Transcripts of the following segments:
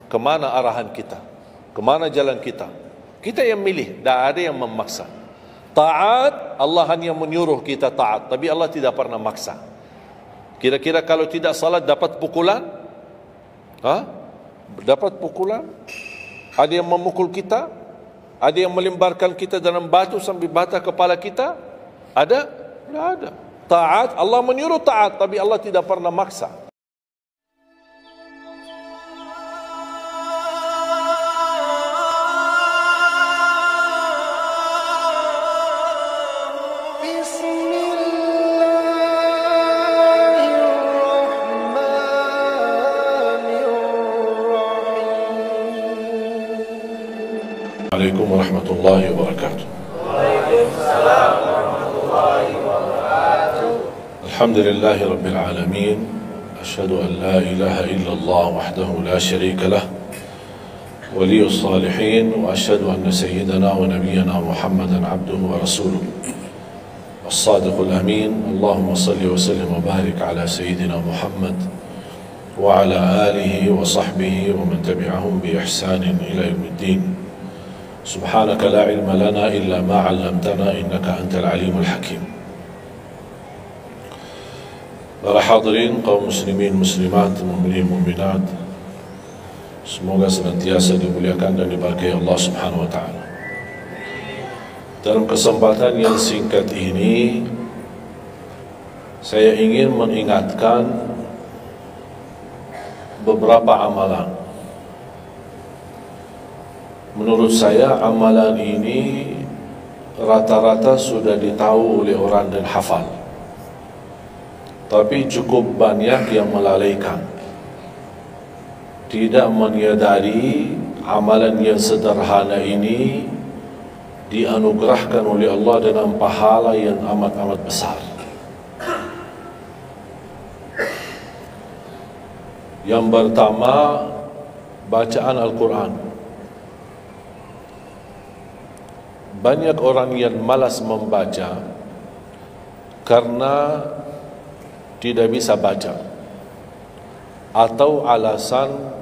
kemana arahan kita, kemana jalan kita. Kita yang milih, tidak ada yang memaksa. Taat, Allah hanya menyuruh kita taat, tapi Allah tidak pernah maksa. Kira-kira kalau tidak salat dapat pukulan? Dapat pukulan? Ada yang memukul kita? Ada yang melemparkan kita dalam batu sampai bata kepala kita? Ada? Tidak ada. Taat, Allah menyuruh taat, tapi Allah tidak pernah maksa. Assalamualaikum warahmatullahi wabarakatuh. Waalaikumsalam warahmatullahi wabarakatuh. Alhamdulillahi rabbil alamin. Asyhadu an la ilaha illallah wahdahu la syarika lah. Waliyus salihin wa asyhadu anna sayyidana wa nabiyyana Muhammadan abduhu wa rasuluh. As-sadiqul amin. Allahumma salli wa sallim wa barik ala sayyidina Muhammad wa ala alihi wa sahbihi wa man tabi'ahum bi ihsanin ila yaumiddin. Subhanaka la ilma lana illa ma 'allamtana innaka antal alimul hakim. Para hadirin kaum muslimin muslimat, mukminin mukminat, semoga senantiasa dimuliakan dan diberkahi Allah Subhanahu wa taala. Dalam kesempatan yang singkat ini saya ingin mengingatkan beberapa amalan. Menurut saya amalan ini rata-rata sudah ditahu oleh orang dan hafal, tapi cukup banyak yang melalaikan, tidak menyadari amalan yang sederhana ini dianugerahkan oleh Allah dengan pahala yang amat-amat besar. Yang pertama, bacaan Al-Quran. Banyak orang yang malas membaca karena tidak bisa baca, atau alasan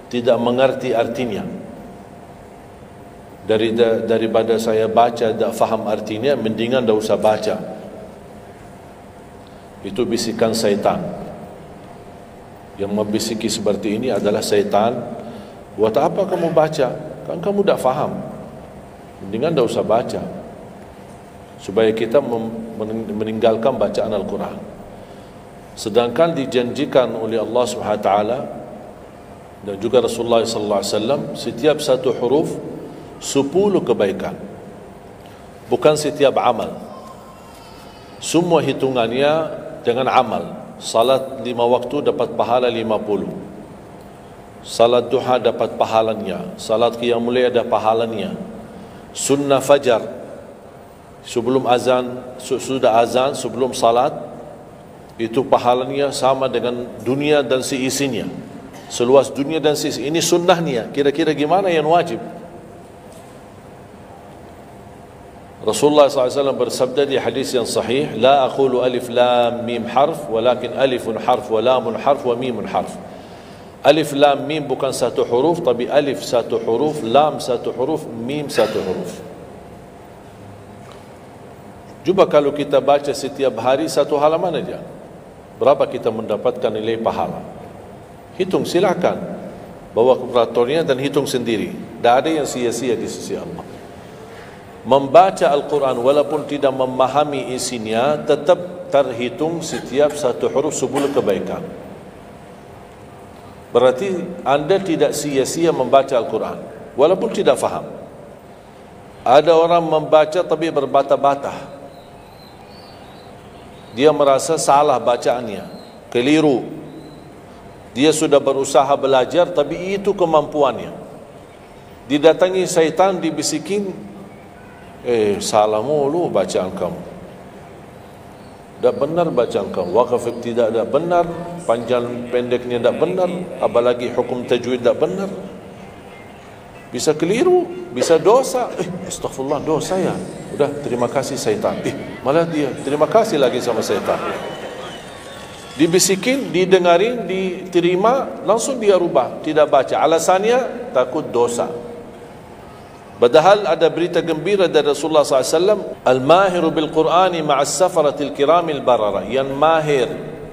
tidak mengerti artinya. Daripada saya baca tidak faham artinya, mendingan tidak usah baca. Itu bisikan syaitan. Yang membisiki seperti ini adalah syaitan. Buat apa kamu baca? Kan kamu tidak faham. Mendingan tidak usah baca, supaya kita meninggalkan bacaan Al-Quran. Sedangkan dijanjikan oleh Allah SWT dan juga Rasulullah SAW, setiap satu huruf 10 kebaikan, bukan setiap amal. Semua hitungannya dengan amal. Salat 5 waktu dapat pahala 50, salat duha dapat pahalanya, salat qiyamul lail ada pahalanya, sunnah fajar sebelum azan, sudah azan sebelum salat, itu pahalanya sama dengan dunia dan seisinya, seluas dunia dan seisinya. Ini sunnahnya. Kira-kira gimana yang wajib? Rasulullah SAW bersabda di hadis yang sahih, la aqulu alif lam mim harf, walakin alifun harf wa lamun harf wa mimun harf. Alif lam mim bukan satu huruf, tapi alif satu huruf, lam satu huruf, mim satu huruf. Cuba kalau kita baca setiap hari satu halaman aja, berapa kita mendapatkan nilai pahala? Hitung, silakan, bawa kalkulatornya dan hitung sendiri. Tidak ada yang sia-sia di sisi Allah. Membaca Al-Quran walaupun tidak memahami isinya, tetap terhitung setiap satu huruf 10 kebaikan. Berarti anda tidak sia-sia membaca Al-Quran walaupun tidak faham. Ada orang membaca tapi berbata-bata, dia merasa salah bacaannya, keliru. Dia sudah berusaha belajar tapi itu kemampuannya. Didatangi syaitan, dibisikin, salah mulu bacaan kamu, tidak benar bacaan kamu, wakaf tidak ada benar, panjang pendeknya tidak benar, apalagi hukum tajwid tidak benar. Bisa keliru, bisa dosa. Astagfirullah, dosa ya. Udah, terima kasih syaitan. Malah dia terima kasih lagi sama syaitan. Dibisikin, didengarin, diterima, langsung dia rubah, tidak baca. Alasannya takut dosa. Padahal ada berita gembira dari Rasulullah SAW, al-mahiru bil-Qur'ani ma'as safaratil kiramil barara, yang mahir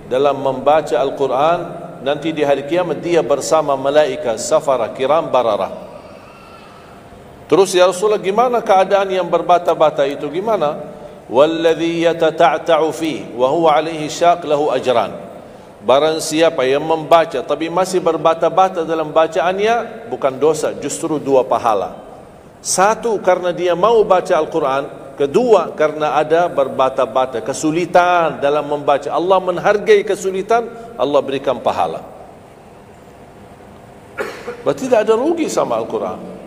dalam membaca Al-Quran, nanti di hari kiamat dia bersama malaikat safara kiram barara. Terus ya Rasulullah, gimana keadaan yang berbata-bata itu, gimana? Walladhi yatata'ta'u fi wa huwa alaihi syaq lahu ajran. Barang siapa yang membaca tapi masih berbata-bata dalam bacaannya, bukan dosa, justru 2 pahala. Satu, karena dia mau baca Al-Quran. Kedua, karena ada berbata-bata, kesulitan dalam membaca. Allah menghargai kesulitan, Allah berikan pahala. Berarti tidak ada rugi sama Al-Quran.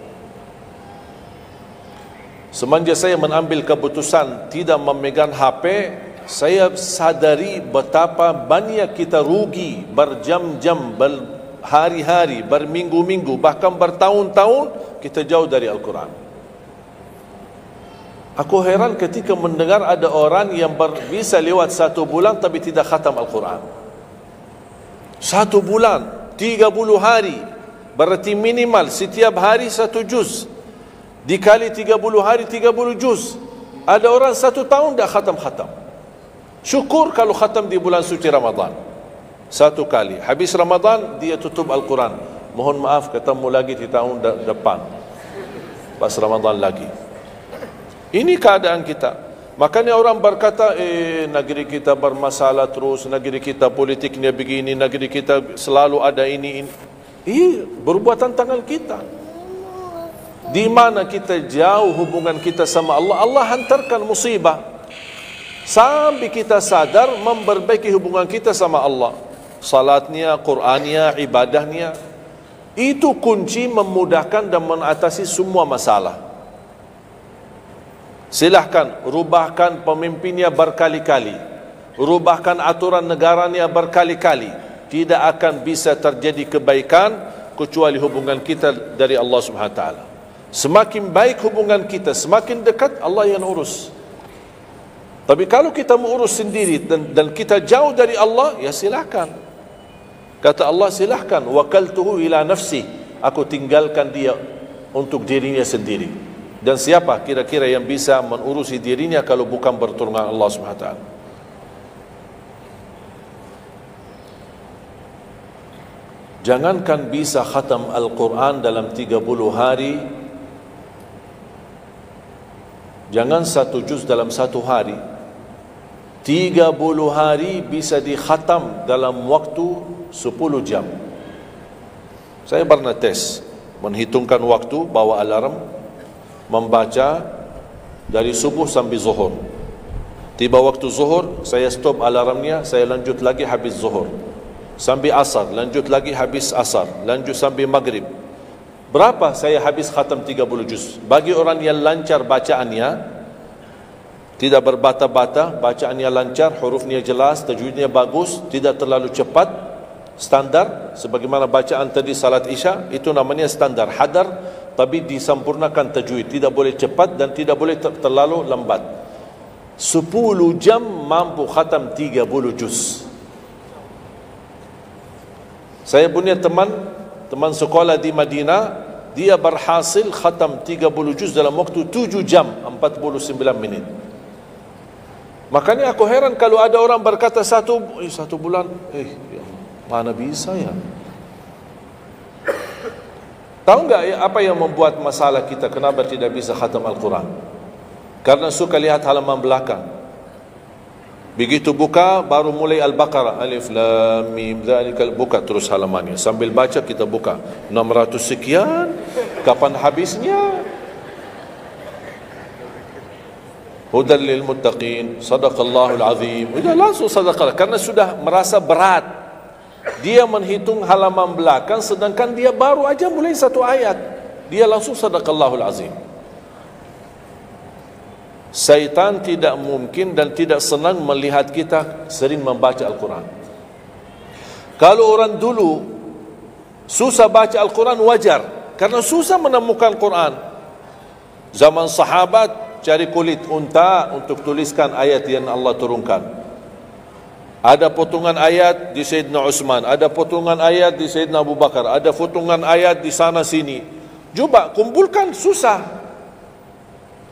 Semenjak saya mengambil keputusan tidak memegang HP, saya sadari betapa banyak kita rugi berjam-jam, berhari-hari, berminggu-minggu, bahkan bertahun-tahun kita jauh dari Al-Quran. Aku heran ketika mendengar ada orang yang bisa lewat 1 bulan tapi tidak khatam Al-Quran. 1 bulan, 30 hari, berarti minimal setiap hari 1 juz. Dikali 30 hari, 30 juz. Ada orang 1 tahun dah khatam-khatam. Syukur kalau khatam di bulan suci Ramadan 1 kali. Habis Ramadan dia tutup Al-Quran. Mohon maaf, ketemu lagi di tahun depan pas Ramadan lagi. Ini keadaan kita. Makanya orang berkata, negeri kita bermasalah terus, negeri kita politiknya begini, negeri kita selalu ada ini. Perbuatan tangan kita. Di mana kita jauh hubungan kita sama Allah, Allah hantarkan musibah sampai kita sadar memperbaiki hubungan kita sama Allah. Salatnya, Qur'annya, ibadahnya. Itu kunci memudahkan dan mengatasi semua masalah. Silahkan rubahkan pemimpinnya berkali-kali, rubahkan aturan negaranya berkali-kali, tidak akan bisa terjadi kebaikan kecuali hubungan kita dari Allah Subhanahu wa taala. Semakin baik hubungan kita, semakin dekat Allah yang urus. Tapi kalau kita mengurus sendiri dan kita jauh dari Allah, ya silahkan. Kata Allah, silahkan, wakaltuhu ila nafsi, aku tinggalkan dia untuk dirinya sendiri. Dan siapa kira-kira yang bisa mengurusi dirinya kalau bukan pertolongan Allah SWT? Jangankan bisa khatam Al-Quran dalam 30 hari, jangan 1 juz dalam 1 hari, 30 hari bisa dikhatam dalam waktu 10 jam. Saya pernah tes, menghitungkan waktu, bawa alarm, membaca dari subuh sampai zuhur. Tiba waktu zuhur, saya stop alarmnya, saya lanjut lagi habis zuhur. Sampai asar, lanjut lagi habis asar, lanjut sampai maghrib. Berapa saya habis khatam 30 juz? Bagi orang yang lancar bacaannya, tidak berbata-bata, bacaannya lancar, hurufnya jelas, tajwidnya bagus, tidak terlalu cepat, standar, sebagaimana bacaan tadi salat Isya, itu namanya standar, hadar, tapi disempurnakan tajwid, tidak boleh cepat dan tidak boleh terlalu lambat. 10 jam mampu khatam 30 juz. Saya punya teman sekolah di Madinah, dia berhasil khatam 30 juz dalam waktu 7 jam 49 menit. Makanya aku heran kalau ada orang berkata 1 bulan, mana bisa ya? Tahu enggak ya, apa yang membuat masalah kita kenapa tidak bisa khatam Al-Quran? Karena suka lihat halaman belakang. Begitu buka baru mulai Al-Baqarah, Alif Lam Mim Dzalikal, buka terus halamannya. Sambil baca kita buka 600 sekian, kapan habisnya? Hudal lil muttaqin, sadaqallahul azim. Sudah langsung sadaqah, karena sudah merasa berat. Dia menghitung halaman belakang sedangkan dia baru aja mulai 1 ayat. Dia langsung sadaqallahul azim. Syaitan tidak mungkin dan tidak senang melihat kita sering membaca Al-Quran. Kalau orang dulu susah baca Al-Quran wajar, karena susah menemukan Quran. Zaman sahabat cari kulit unta untuk tuliskan ayat yang Allah turunkan. Ada potongan ayat di Sayyidina Uthman, ada potongan ayat di Sayyidina Abu Bakar, ada potongan ayat di sana sini. Cuba kumpulkan, susah.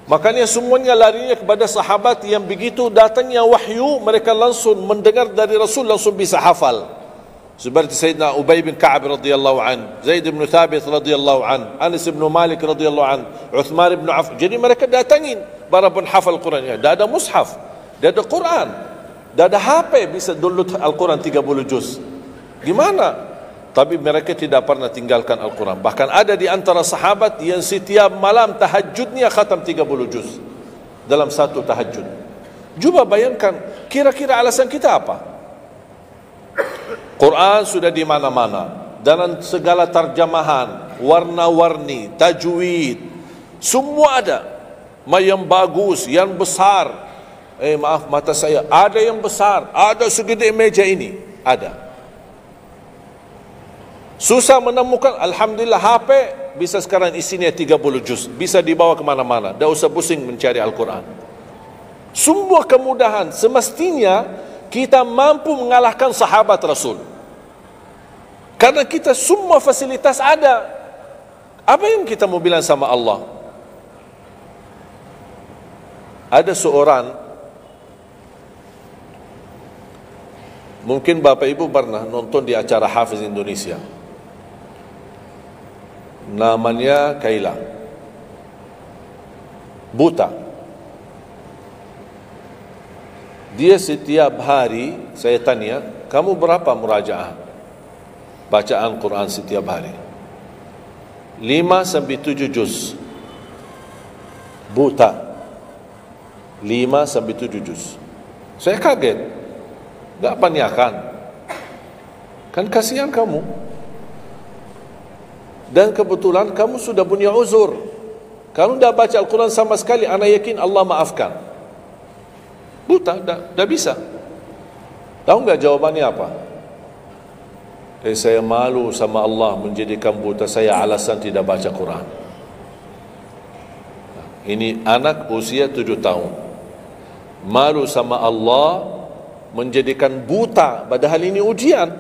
Makanya semuanya larinya kepada sahabat yang begitu datangnya wahyu, mereka langsung mendengar dari Rasul, langsung bisa hafal. Seperti Sayyidina Ubay bin Ka'ab radhiyallahu an, Zaid bin Thabit radhiyallahu an, Anas bin Malik radhiyallahu an, Uthman bin Affan. Jadi mereka datangin para penghafal Quran. Dah ada mushaf, dah ada Quran, dah ada HP, bisa download Al-Quran 30 juz. Gimana? Tapi mereka tidak pernah tinggalkan Al-Quran. Bahkan ada di antara sahabat yang setiap malam tahajudnya khatam 30 juz dalam satu tahajud. Cuba bayangkan, kira-kira alasan kita apa? Quran sudah di mana-mana, dalam segala terjemahan, warna-warni, tajwid, semua ada. Yang bagus, yang besar. Maaf, mata saya ada yang besar, ada segede meja ini, ada. Susah menemukan. Alhamdulillah HP bisa sekarang isinya 30 juz, bisa dibawa kemana-mana, tak usah pusing mencari Al-Quran. Semua kemudahan, semestinya kita mampu mengalahkan sahabat Rasul, karena kita semua fasilitas ada. Apa yang kita mau bilang sama Allah? Ada seorang, mungkin Bapak Ibu pernah nonton di acara Hafiz Indonesia, namanya Kaila, buta. Dia setiap hari, saya tanya, kamu berapa murajaah bacaan Quran setiap hari? 5 sampai 7 juz. Buta, 5 sampai 7 juz. Saya kaget, tak panyakan, kan kasihan kamu. Dan kebetulan kamu sudah punya uzur, kamu dah baca Al-Quran sama sekali, ana yakin Allah maafkan. Buta, dah bisa. Tahu enggak jawabannya apa? Saya malu sama Allah menjadikan buta saya alasan tidak baca Quran. Ini anak usia 7 tahun, malu sama Allah menjadikan buta, padahal ini ujian.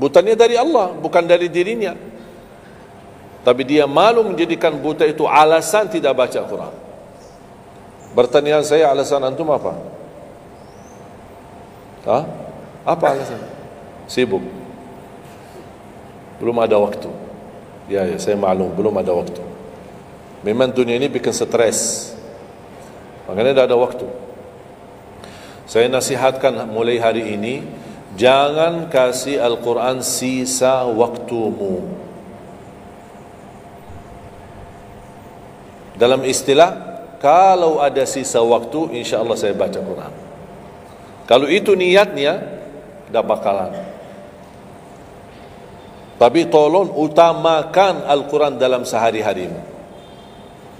Butanya dari Allah, bukan dari dirinya. Tapi dia malu menjadikan buta itu alasan tidak baca Quran. Pertanyaan saya, alasan antum apa? Apa alasan? Sibuk, belum ada waktu. Ya, saya maklum, belum ada waktu. Memang dunia ini bikin stres, makanya tidak ada waktu. Saya nasihatkan mulai hari ini, jangan kasih Al-Quran sisa waktumu. Dalam istilah, kalau ada sisa waktu, insya Allah saya baca Quran. Kalau itu niatnya, dah bakalan. Tapi tolong utamakan Al-Quran dalam sehari-harimu.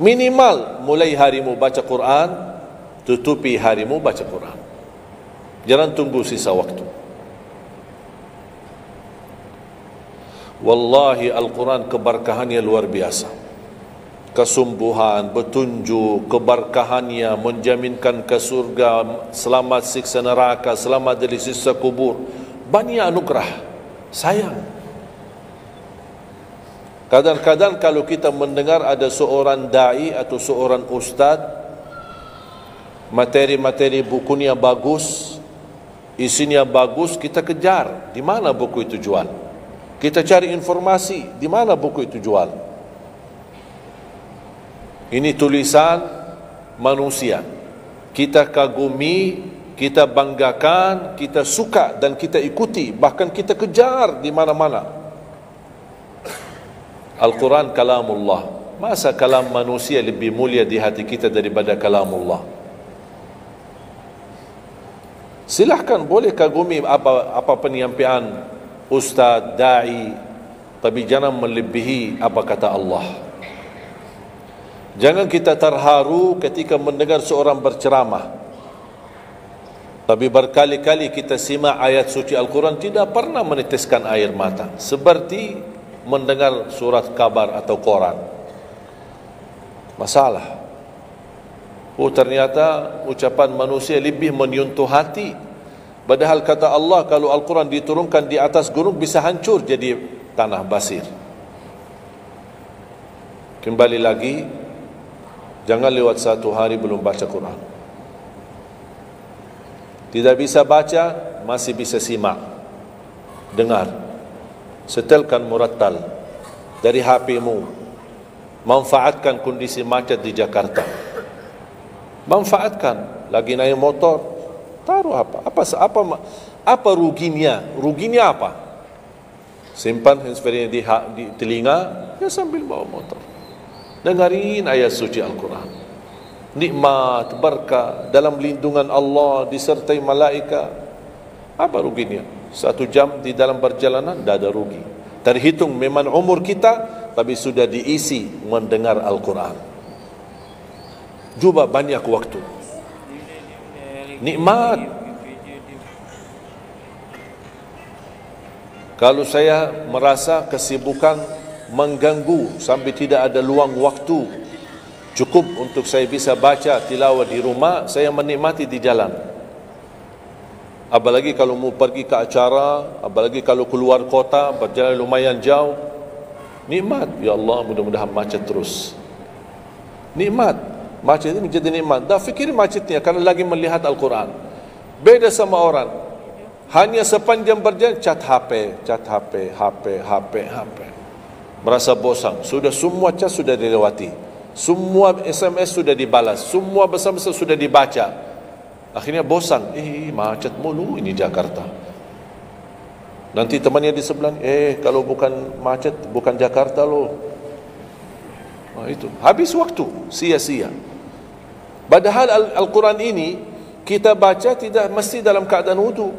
Minimal mulai harimu baca Quran, tutupi harimu baca Quran. Jangan tunggu sisa waktu. Wallahi Al-Quran keberkahannya luar biasa. Kesumbuhan, petunjuk, keberkahannya, menjaminkan ke surga, selamat siksa neraka, selamat dari siksa kubur. Banyak anugerah. Sayang, kadang-kadang kalau kita mendengar ada seorang da'i atau seorang ustaz, materi-materi bukunya bagus, isinya bagus, kita kejar. Di mana buku itu jual? Kita cari informasi, di mana buku itu jual? Ini tulisan manusia, kita kagumi, kita banggakan, kita suka dan kita ikuti, bahkan kita kejar di mana-mana. Al-Quran kalamullah. Masa kalam manusia lebih mulia di hati kita daripada kalamullah? Silahkan, boleh kagumi apa penyampaian ustaz, da'i, tapi jangan melebihi apa kata Allah. Jangan kita terharu ketika mendengar seorang berceramah, tapi berkali-kali kita simak ayat suci Al-Quran, tidak pernah meneteskan air mata, seperti mendengar surat kabar atau koran. Masalah. Ternyata ucapan manusia lebih menyentuh hati Padahal kata Allah, kalau Al-Quran diturunkan di atas gunung bisa hancur jadi tanah basir. Kembali lagi, jangan lewat satu hari belum baca Quran. Tidak bisa baca, masih bisa simak, dengar, setelkan murattal dari HP-mu. Manfaatkan kondisi macet di Jakarta. Manfaatkan. Lagi naik motor, taruh apa ruginya? Ruginya apa? Simpan handphone di telinga, ya sambil bawa motor. Dengarin ayat suci Al-Quran. Nikmat, berkah, dalam lindungan Allah, disertai malaikat. Apa ruginya? 1 jam di dalam perjalanan, tidak ada rugi. Terhitung memang umur kita, tapi sudah diisi mendengar Al-Quran. Juga banyak waktu. Nikmat. Kalau saya merasa kesibukan mengganggu sampai tidak ada luang waktu cukup untuk saya bisa baca tilawah di rumah, saya menikmati di jalan. Apalagi kalau mau pergi ke acara, apalagi kalau keluar kota, berjalan lumayan jauh, nikmat. Ya Allah, mudah-mudahan macet terus. Nikmat. Macet ini menjadi nikmat. Dah fikir macetnya karena lagi melihat Al-Quran. Beda sama orang, hanya sepanjang berjalan chat HP, HP. Merasa bosan. Sudah semua chat sudah dilewati, semua SMS sudah dibalas, semua pesan-pesan sudah dibaca. Akhirnya bosan. Macet mulu ini Jakarta. Nanti temannya di sebelah, kalau bukan macet, bukan Jakarta loh. Itu habis waktu, sia-sia. Padahal Al-Quran ini kita baca tidak mesti dalam keadaan wudu.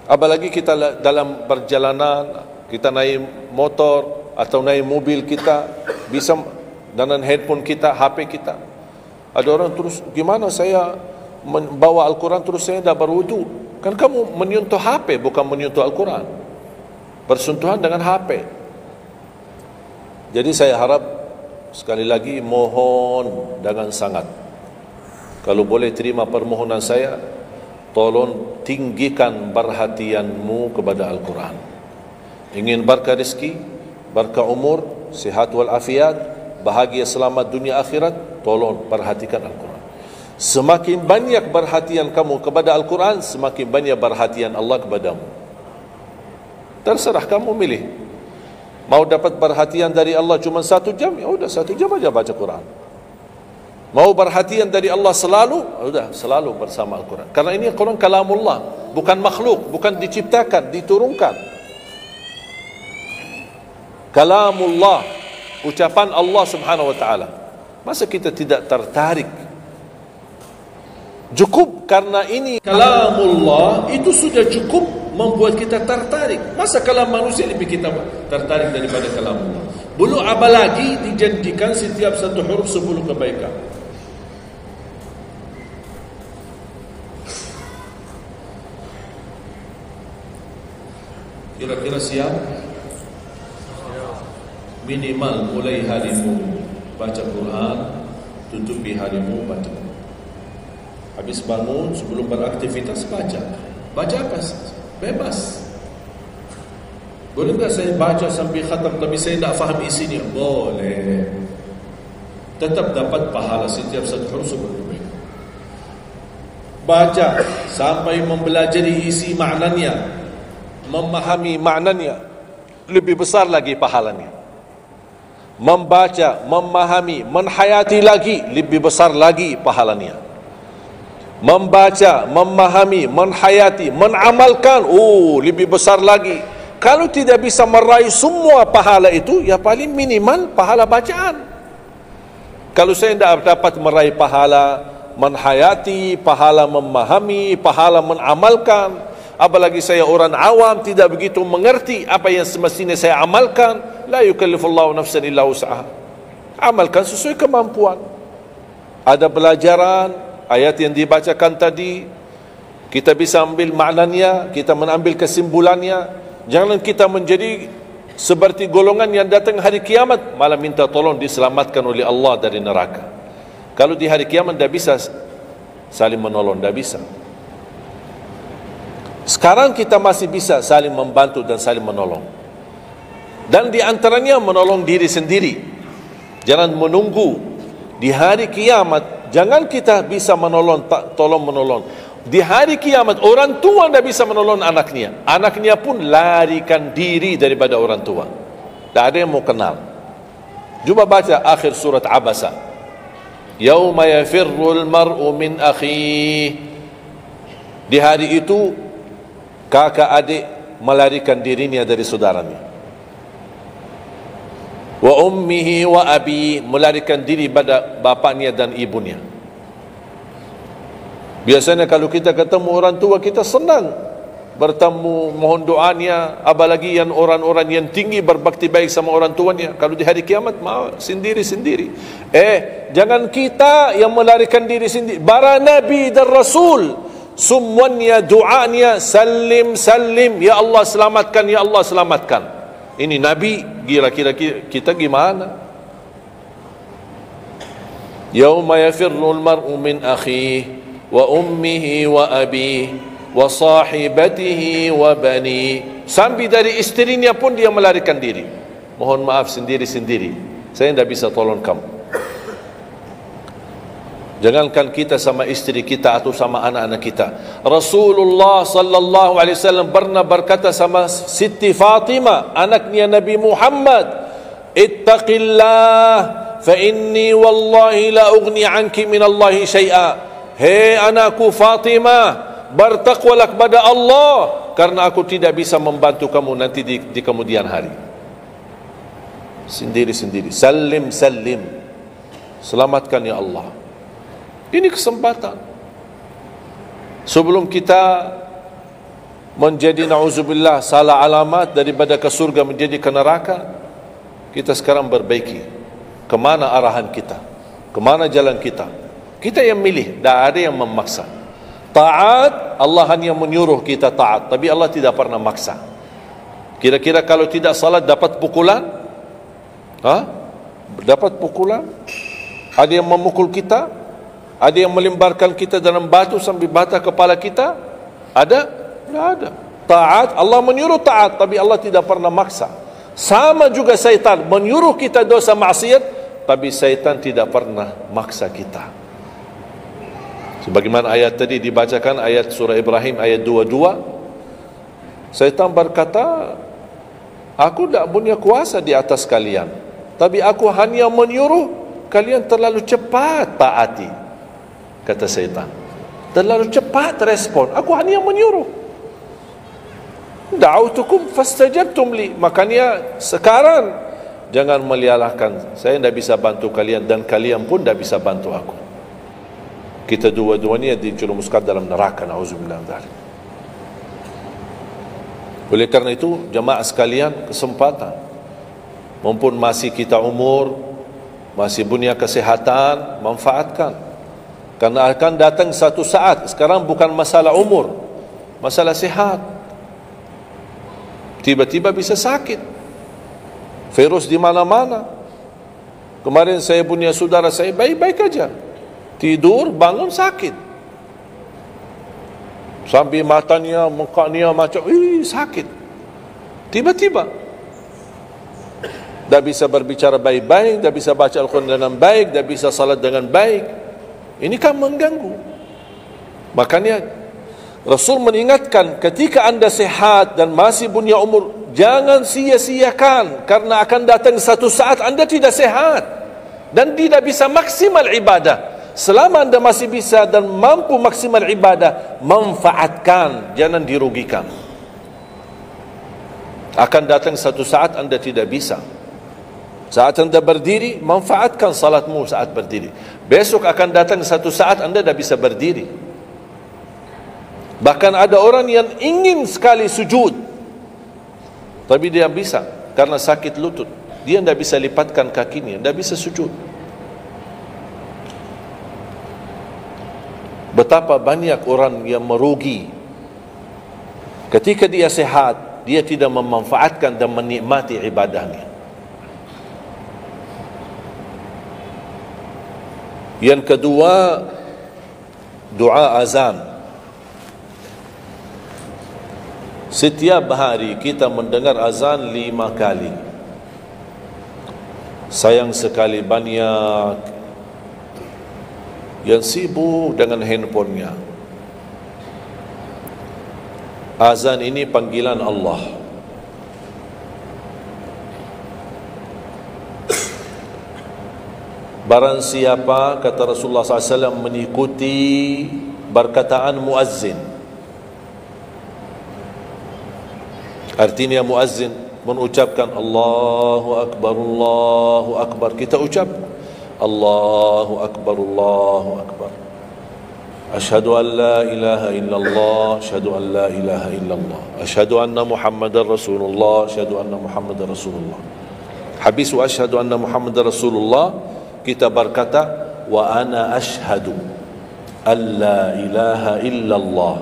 Apalagi kita dalam perjalanan, kita naik motor atau naik mobil, kita bisa dengan handphone kita, HP kita. Ada orang terus, gimana saya membawa Al-Quran terus saya tidak berwudu? Kan kamu menyentuh HP, bukan menyentuh Al-Quran. Bersentuhan dengan HP. Jadi saya harap, sekali lagi mohon dengan sangat, kalau boleh terima permohonan saya, tolong tinggikan perhatianmu kepada Al-Quran. Ingin berkah rezeki, berkah umur, sihat wal afiat, bahagia selamat dunia akhirat, tolong perhatikan Al-Quran. Semakin banyak perhatian kamu kepada Al-Quran, semakin banyak perhatian Allah kepadamu. Terserah kamu milih. Mau dapat perhatian dari Allah cuma 1 jam, ya udah 1 jam aja baca Quran. Mau perhatian dari Allah selalu, udah selalu bersama Al-Quran. Karena ini Al-Quran kalamullah, bukan makhluk, bukan diciptakan, diturunkan. Kalamullah, ucapan Allah Subhanahu wa taala. Masa kita tidak tertarik? Cukup karena ini kalamullah itu sudah cukup membuat kita tertarik. Masa kalam manusia lebih kita tertarik daripada kalamullah? Belum apalagi dijanjikan setiap satu huruf 10 kebaikan. Kira-kira siap? Minimal mulai harimu baca Quran, tutupi harimu baca. Habis bangun, sebelum beraktivitas baca. Baca apa? Bebas. Boleh tak saya baca sampai khatam tapi saya tak faham isinya? Boleh. Tetap dapat pahala setiap satu huruf sebelum. Baca sampai mempelajari isi maknanya, memahami maknanya, lebih besar lagi pahalanya. Membaca, memahami, menhayati lagi, lebih besar lagi pahalanya. Membaca, memahami, menhayati, menamalkan, lebih besar lagi. Kalau tidak bisa meraih semua pahala itu, ya paling minimal pahala bacaan. Kalau saya tidak dapat meraih pahala menhayati, pahala memahami, pahala menamalkan, apalagi saya orang awam tidak begitu mengerti apa yang semestinya saya amalkan, la yukallifullahu nafsan illa wus'aha. Amalkan sesuai kemampuan. Ada pelajaran ayat yang dibacakan tadi, kita bisa ambil maknanya, kita mengambil kesimpulannya. Jangan kita menjadi seperti golongan yang datang hari kiamat malah minta tolong diselamatkan oleh Allah dari neraka. Kalau di hari kiamat tidak bisa saling menolong, tidak bisa. Sekarang kita masih bisa saling membantu dan saling menolong. Dan di antaranya menolong diri sendiri. Jangan menunggu di hari kiamat. Jangan kita bisa menolong, tolong menolong. Di hari kiamat orang tua tidak bisa menolong anaknya. Anaknya pun larikan diri daripada orang tua. Tak ada yang mau kenal. Cuba baca akhir surat Abasa. Yauma yafirrul mar'u min akhihi. Di hari itu kakak adik melarikan dirinya dari saudaranya. Wa ummihi wa abi, melarikan diri pada bapaknya dan ibunya. Biasanya kalau kita ketemu orang tua, kita senang bertemu, mohon doanya. Apalagi yang orang-orang yang tinggi berbakti baik sama orang tuanya. Kalau di hari kiamat mau sendiri-sendiri. Jangan kita yang melarikan diri sendiri. Para nabi dan rasul semuanya doanya salim salim, ya Allah selamatkan, ya Allah selamatkan. Ini nabi, kira-kira kita gimana? Yauma yafirrul mar'u min akhihi wa ummihi wa abihi wa sahibatihi wa bani. Sampai dari istrinya pun dia melarikan diri. Mohon maaf, sendiri-sendiri. Saya tidak bisa tolong kamu. Jangankan kita sama istri kita atau sama anak-anak kita. Rasulullah sallallahu alaihi wasallam pernah berkata sama Siti Fatimah, anaknya Nabi Muhammad, "Ittaqillah fa inni wallahi la ughni anki min Allah syai'a." Hei anakku Fatimah, bertakwalah kepada Allah, karena aku tidak bisa membantu kamu nanti di kemudian hari. Sendiri-sendiri. Salim salim. Selamatkan ya Allah. Ini kesempatan. Sebelum kita menjadi na'udzubillah salah alamat daripada ke surga menjadi ke neraka, kita sekarang perbaiki kemana arahan kita, kemana jalan kita. Kita yang milih, tidak ada yang memaksa. Taat, Allah hanya menyuruh kita taat, tapi Allah tidak pernah maksa. Kira-kira kalau tidak salat dapat pukulan? Dapat pukulan? Ada yang memukul kita? Ada yang melemparkan kita dalam batu sampai bata kepala kita? Ada? Tidak ada. Taat, Allah menyuruh taat, tapi Allah tidak pernah maksa. Sama juga syaitan menyuruh kita dosa maksiat, tapi syaitan tidak pernah maksa kita. Sebagaimana ayat tadi dibacakan, ayat surah Ibrahim ayat 22, syaitan berkata, aku tidak punya kuasa di atas kalian, tapi aku hanya menyuruh kalian terlalu cepat taati. Kata syaitan, terlalu cepat respon, aku hanya menyuruh. Da'autukum fastajabtum li. Makanya sekarang jangan melialahkan, saya tidak bisa bantu kalian dan kalian pun tidak bisa bantu aku. Kita dua-duanya dijerumuskan dalam neraka, na'udzubillah min dzalik. Oleh karena itu jemaah sekalian, kesempatan, mumpun masih kita umur, masih punya kesehatan, manfaatkan. Karena akan datang satu saat, sekarang bukan masalah umur, masalah sehat. Tiba-tiba bisa sakit, virus di mana-mana. Kemarin saya punya saudara saya baik-baik aja, tidur bangun sakit, sampai matanya, mukanya macam sakit. Tiba-tiba tak bisa berbicara baik-baik, tak bisa baca Al-Quran dengan baik, tak bisa salat dengan baik. Ini kan mengganggu. Makanya Rasul mengingatkan, ketika anda sehat dan masih punya umur, jangan sia-siakan, karena akan datang satu saat anda tidak sehat dan tidak bisa maksimal ibadah. Selama anda masih bisa dan mampu maksimal ibadah, manfaatkan, jangan dirugikan. Akan datang satu saat anda tidak bisa. Saat anda berdiri, manfaatkan salatmu saat berdiri. Besok akan datang satu saat anda tidak bisa berdiri. Bahkan ada orang yang ingin sekali sujud, tapi dia bisa karena sakit lutut. Dia tidak bisa lipatkan kakinya, tidak bisa sujud. Betapa banyak orang yang merugi ketika dia sehat, dia tidak memanfaatkan dan menikmati ibadahnya. Yang kedua, doa azan. Setiap hari kita mendengar azan 5 kali. Sayang sekali banyak yang sibuk dengan handphonenya. Azan ini panggilan Allah. Barang siapa, kata Rasulullah SAW, mengikuti perkataan muazzin, artinya muazzin mengucapkan Allahu Akbar, Allahu Akbar, kita ucap Allahu Akbar, Allahu Akbar, asyhadu an la ilaha illallah, asyhadu an la ilaha illallah, asyhadu anna Muhammadar Rasulullah, asyhadu anna Muhammadar Rasulullah. Habis wa asyhadu anna Muhammadar Rasulullah, kita berkata wa ana asyhadu an la ilaha illallah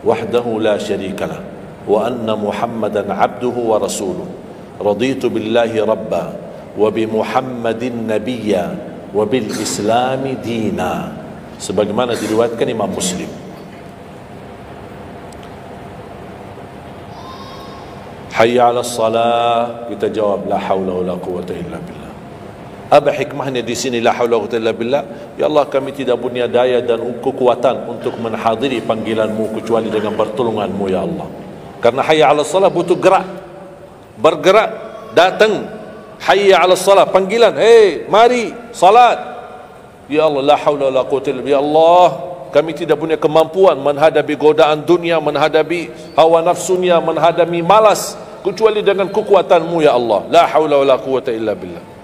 wahdahu la syarikalah wa anna Muhammadan abduhu wa rasuluh, raditu billahi rabba wa bi Muhammadin nabiyya wa bil islami dina, sebagaimana diriwayatkan Imam Muslim. Hayya 'alas salah, kita jawab la haula wala quwwata illa billah. Apa hikmahnya di sini la haula wala quwwata illa billah? Ya Allah, kami tidak punya daya dan kekuatan untuk menghadiri panggilan-Mu kecuali dengan pertolongan-Mu ya Allah. Karena hayya 'alas salah butuh gerak, bergerak, datang. Hayya 'alas salah, panggilan, hey mari salat. Ya Allah, la haula wala quwwata illa billah. Ya Allah, kami tidak punya kemampuan menghadapi godaan dunia, menghadapi hawa nafsunya, menghadapi malas kecuali dengan kekuatan-Mu ya Allah. La haula wala quwwata illa billah.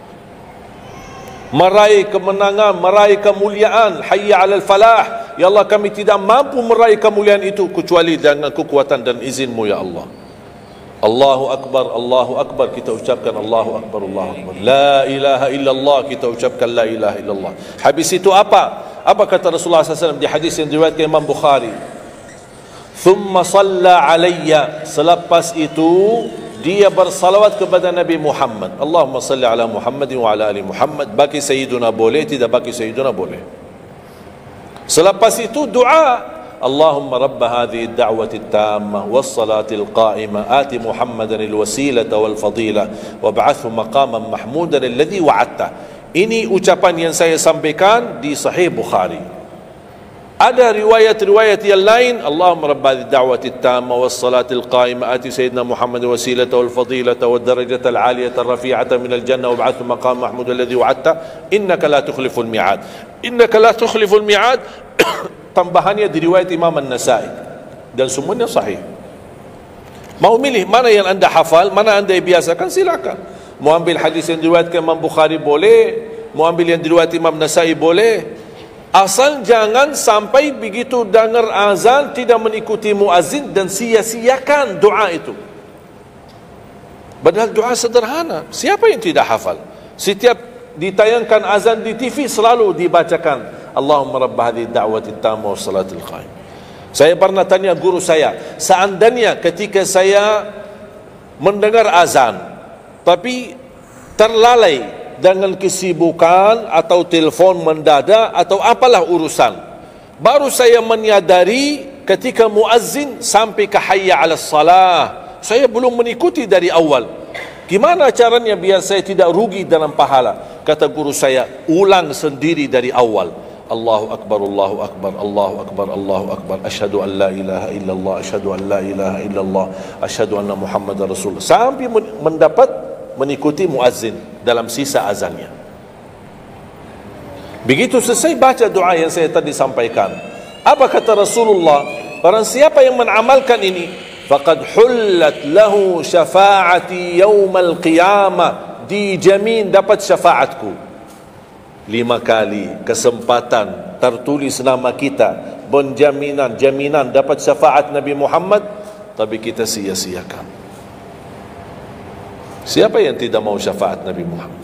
Meraih kemenangan, meraih kemuliaan, hayya 'alal falah. Ya Allah, kami tidak mampu meraih kemuliaan itu kecuali dengan kekuatan dan izin-Mu ya Allah. Allahu Akbar, Allahu Akbar, kita ucapkan Allahu Akbar, Allahu Akbar. La ilaha illallah, kita ucapkan la ilaha illallah. Habis itu apa? Apa kata Rasulullah SAW di hadis yang diriwayatkan Imam Bukhari? Thumma salla alayya, selepas itu dia bersalawat kepada Nabi Muhammad. Allahumma salli ala Muhammadin wa ala ali Muhammad. Bagi Sayyiduna boleh, tidak bagi Sayyiduna boleh. Selepas itu doa, Allahumma rabba hadhihi ad-da'wati at-tammah was-salati al-qa'imah ati Muhammadan al-wasilata wal-fadilah wab'athhu maqaman mahmudan alladhi wa'adta. Ini ucapan yang saya sampaikan di Sahih Bukhari. Ada riwayat-riwayat yang lain, Allahumma rabba hadhihi ad-da'wati at-tammah was-salati al-qa'imah ati sayyidina Muhammadan al-wasilata wal-fadilata wad-darajata al-'aliyata ar-rafi'ata min al-jannah wab'athhu maqaman mahmudan alladhi wa'adta innaka la tukhliful mi'ad. Innaka la tukhliful mi'ad. Tambahannya diriwayat Imam An-Nasai dan semuanya sahih. Mau milih mana yang anda hafal, mana anda biasakan, silakan. Mau ambil hadis yang diriwayatkan Imam Bukhari boleh, mau ambil yang diriwayat Imam Nasai boleh. Asal jangan sampai begitu dengar azan tidak mengikuti muazzin dan sia-siakan doa itu. Padahal doa sederhana. Siapa yang tidak hafal? Setiap ditayangkan azan di TV selalu dibacakan Allahumma rabb hadhihi ad-da'wati at-tammah was-salati al-qa'imah. Saya pernah tanya guru saya, seandainya ketika saya mendengar azan tapi terlalai dengan kesibukan atau telefon mendadak atau apalah urusan, baru saya menyadari ketika muazzin sampai ke hayya 'alas salah, saya belum mengikuti dari awal. Gimana caranya biar saya tidak rugi dalam pahala? Kata guru saya, ulang sendiri dari awal. Allahu Akbar, Allahu Akbar, Allahu Akbar, Allahu Akbar, asyhadu an la ilaha illallah, asyhadu an la ilaha illallah, asyhadu anna Muhammadar Rasulullah, sampai mendapat mengikuti muazzin dalam sisa azannya. Begitu selesai baca doa yang saya tadi sampaikan, apa kata Rasulullah? Barang siapa yang mengamalkan ini, faqad hullat lahu syafa'ati yaumal qiyamah, dijamin dapat syafaatku. 5 kali kesempatan tertulis nama kita, jaminan dapat syafaat Nabi Muhammad, tapi kita sia-siakan. Siapa yang tidak mau syafaat Nabi Muhammad?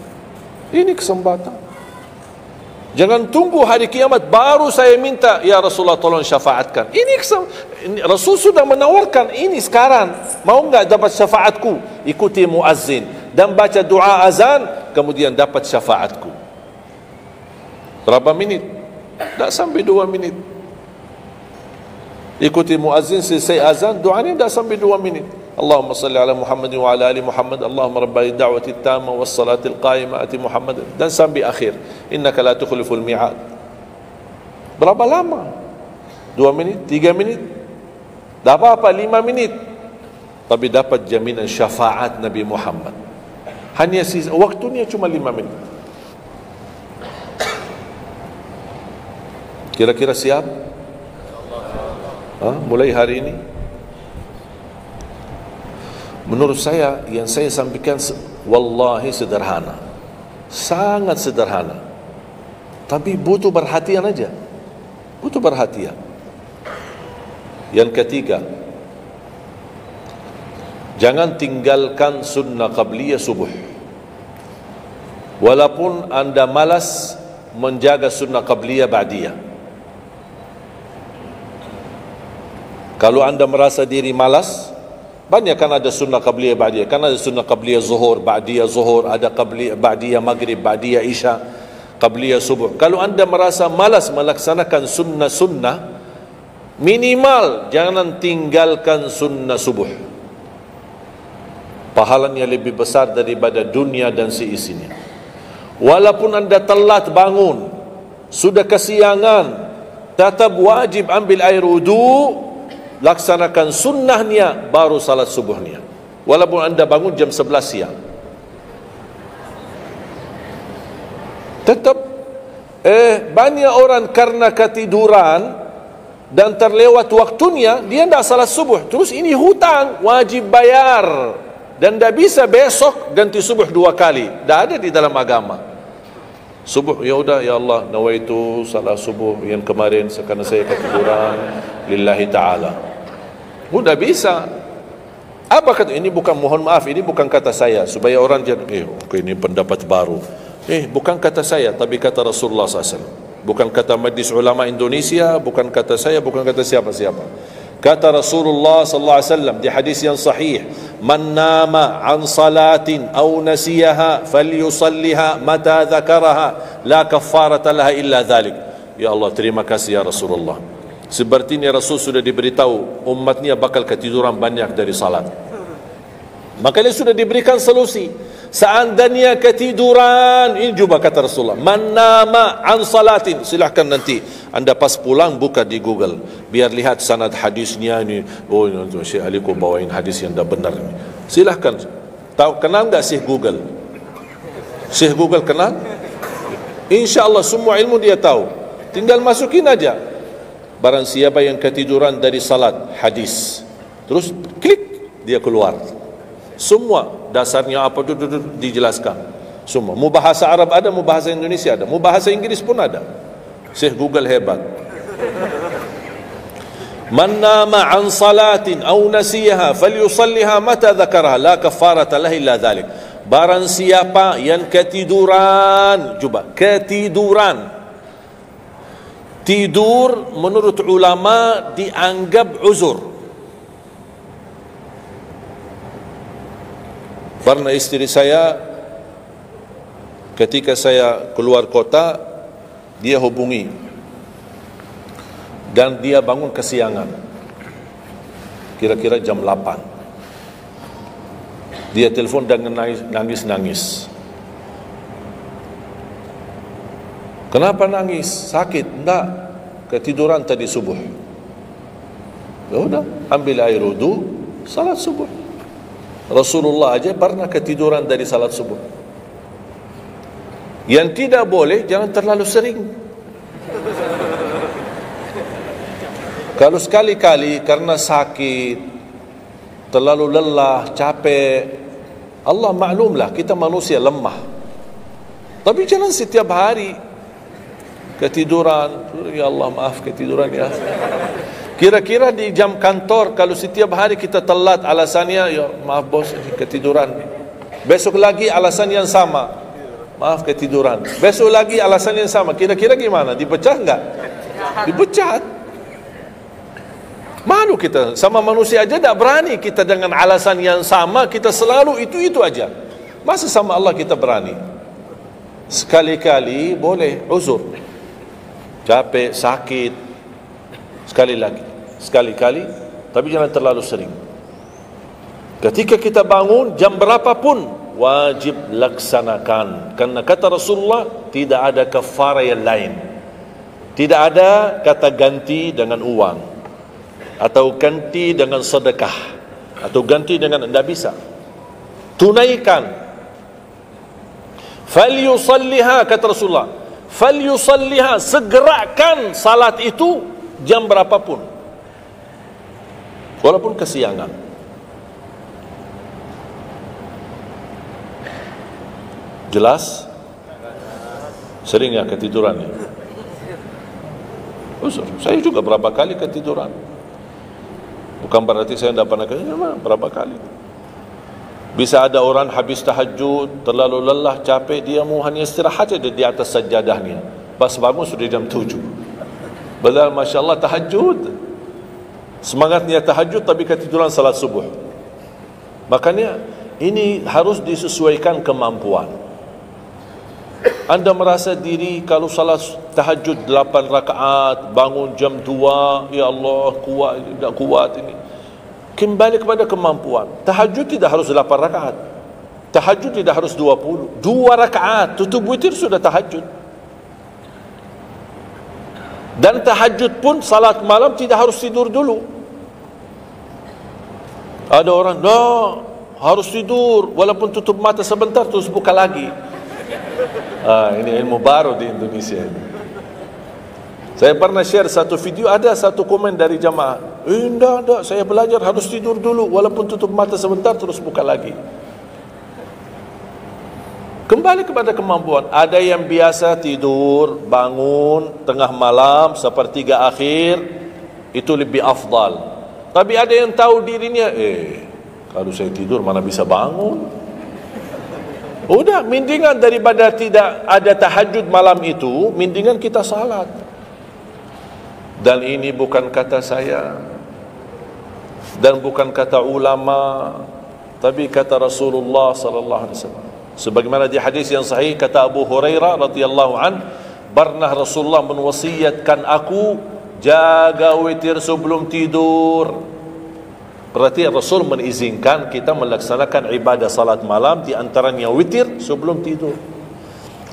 Ini kesempatan. Jangan tunggu hari kiamat baru saya minta, ya Rasulullah tolong syafaatkan. Ini Rasul sudah menawarkan ini sekarang. Mau enggak dapat syafaatku? Ikuti muazzin dan baca doa azan, kemudian dapat syafaatku. Berapa minit? Tak sampai 2 minit. ikuti muazzin selesai azan, doa ni dah sampai 2 minit. Allahumma salli ala Muhammad wa ala ali Muhammad, Allahumma rabbi da'wati tamma was salatil qa'imah ati Muhammad, dan sampai akhir, innaka la tukhliful mi'ad. Berapa lama? 2 minit, 3 minit, dah apa 5 minit, tapi dapat jaminan syafaat Nabi Muhammad. Hanya waktunya cuma 5 minit. Kira-kira siap? Mulai hari ini. Menurut saya, yang saya sampaikan wallahi sederhana, sangat sederhana, tapi butuh perhatian aja, butuh perhatian. Yang ketiga, jangan tinggalkan sunnah qabliyah subuh, walaupun anda malas menjaga sunnah qabliyah ba'diyah. Kalau anda merasa diri malas, banyak kan ada sunnah qabliyah ba'diyah, kan ada sunnah qabliyah zuhur, ba'diyah zuhur, ada qabliyah ba'diyah maghrib, ba'diyah isya, qabliyah subuh. Kalau anda merasa malas melaksanakan sunnah-sunnah, minimal jangan tinggalkan sunnah subuh. Pahalanya lebih besar daripada dunia dan seisinya. Walaupun anda telat bangun, sudah kesiangan, tetap wajib ambil air wudu, laksanakan sunnahnya, baru salat subuhnya, walaupun anda bangun jam 11 siang. Tetap banyak orang karena ketiduran dan terlewat waktunya, dia tidak salat subuh, terus ini hutang, wajib bayar, dan tidak bisa besok ganti subuh 2 kali. Tidak ada di dalam agama. Subuh, ya udah, ya Allah, nawaitu salat subuh yang kemarin karena saya ketiduran lillahi ta'ala. Mudah bisa. Apa kata ini? Bukan, mohon maaf, ini bukan kata saya, supaya orang jangan ini pendapat baru. Bukan kata saya, tapi kata Rasulullah SAW. Bukan kata Majlis Ulama Indonesia, bukan kata saya, bukan kata siapa-siapa. Kata Rasulullah SAW di hadis yang sahih, man nama an salatin aw nasiyaha falyusalliha mata dzakaraha la kaffarata laha illa dzalik. Ya Allah, terima kasih ya Rasulullah. Sepertinya Rasul sudah diberitahu umatnya bakal ketiduran banyak dari salat. Maka dia sudah diberikan solusi. Seandainya ketiduran, ini juga kata Rasulullah, man nama an salatin, silahkan nanti anda pas pulang buka di Google, biar lihat sanad hadisnya ini. Oh, Syekh Ali kau bawain hadis yang dah benar ini. Silahkan. Tahu, kenal enggak Syekh Google? Syekh Google kenal? InsyaAllah semua ilmu dia tahu. Tinggal masukin aja, barang siapa yang ketiduran dari salat, hadis, terus klik, dia keluar. Semua dasarnya apa itu dijelaskan. Semua. Mau bahasa Arab ada, mau bahasa Indonesia ada, mau bahasa Inggris pun ada. Syekh Google hebat. Man nama an salatin aw nasiyaha falyusalliha mata dzakaraha la kafarata lahu illa dzalik. Barang siapa yang ketiduran, coba ketiduran. Tidur menurut ulama dianggap uzur. Pernah istri saya ketika saya keluar kota, dia hubungi dan dia bangun kesiangan, kira-kira jam 8. Dia telefon dan nangis. Kenapa nangis? Sakit? Enggak, ketiduran tadi subuh. Ya udah, ambil air wudu, salat subuh. Rasulullah aja pernah ketiduran dari salat subuh. Yang tidak boleh, jangan terlalu sering. Kalau sekali-kali karena sakit, terlalu lelah, capek, Allah maklumlah, kita manusia lemah. Tapi jangan setiap hari ketiduran. Ya Allah, maaf ketiduran ya. Kira-kira di jam kantor, kalau setiap hari kita telat, alasannya, ya maaf bos, ketiduran. Besok lagi alasan yang sama, maaf ketiduran. Besok lagi alasan yang sama. Kira-kira gimana? Dipecat enggak? Dipecat. Malu kita, sama manusia aja tak berani kita dengan alasan yang sama, kita selalu itu aja. Masa sama Allah kita berani? Sekali-kali boleh uzur, capek, sakit. Sekali lagi, sekali-kali, tapi jangan terlalu sering. Ketika kita bangun, jam berapapun wajib laksanakan, karena kata Rasulullah, tidak ada kafara yang lain. Tidak ada kata ganti dengan uang, atau ganti dengan sedekah, atau ganti dengan, tidak bisa. Tunaikan. Falyusalliha, kata Rasulullah, falyusalliha, segerakan salat itu jam berapapun, walaupun kesiangan. Jelas? Sering ya ketiduran ya? Saya juga berapa kali ketiduran. Bukan berarti saya tidak pernah ketiduran, berapa kali. Bisa ada orang habis tahajud, terlalu lelah, capek, dia mau hanya istirahat saja di atas sajadahnya. Pas bangun sudah jam 7. Padahal Masya Allah tahajud, semangatnya tahajud, tapi ketiduran salat subuh. Makanya ini harus disesuaikan kemampuan. Anda merasa diri kalau salat tahajud 8 rakaat, bangun jam 2, ya Allah kuat, tidak kuat ini. Kembali kepada kemampuan. Tahajud tidak harus 8 rakaat. Tahajud tidak harus 20. 2 rakaat, tutup witir sudah tahajud. Dan tahajud pun salat malam tidak harus tidur dulu. Ada orang, harus tidur, walaupun tutup mata sebentar terus buka lagi. Ini ilmu baru di Indonesia ini. Saya pernah share satu video, ada satu komen dari jamaah, enggak, saya belajar harus tidur dulu, walaupun tutup mata sebentar terus buka lagi. Kembali kepada kemampuan. Ada yang biasa tidur, bangun tengah malam, sepertiga akhir, itu lebih afdal. Tapi ada yang tahu dirinya, kalau saya tidur mana bisa bangun. Udah, mendingan daripada tidak ada tahajud malam itu, mendingan kita salat. Dan ini bukan kata saya, dan bukan kata ulama, tapi kata Rasulullah sallallahu alaihi wasallam. Sebagaimana di hadis yang sahih kata Abu Hurairah radhiyallahu an, pernah Rasulullah menwasiatkan aku jaga witir sebelum tidur. Berarti Rasul mengizinkan kita melaksanakan ibadah salat malam, di antaranya witir sebelum tidur.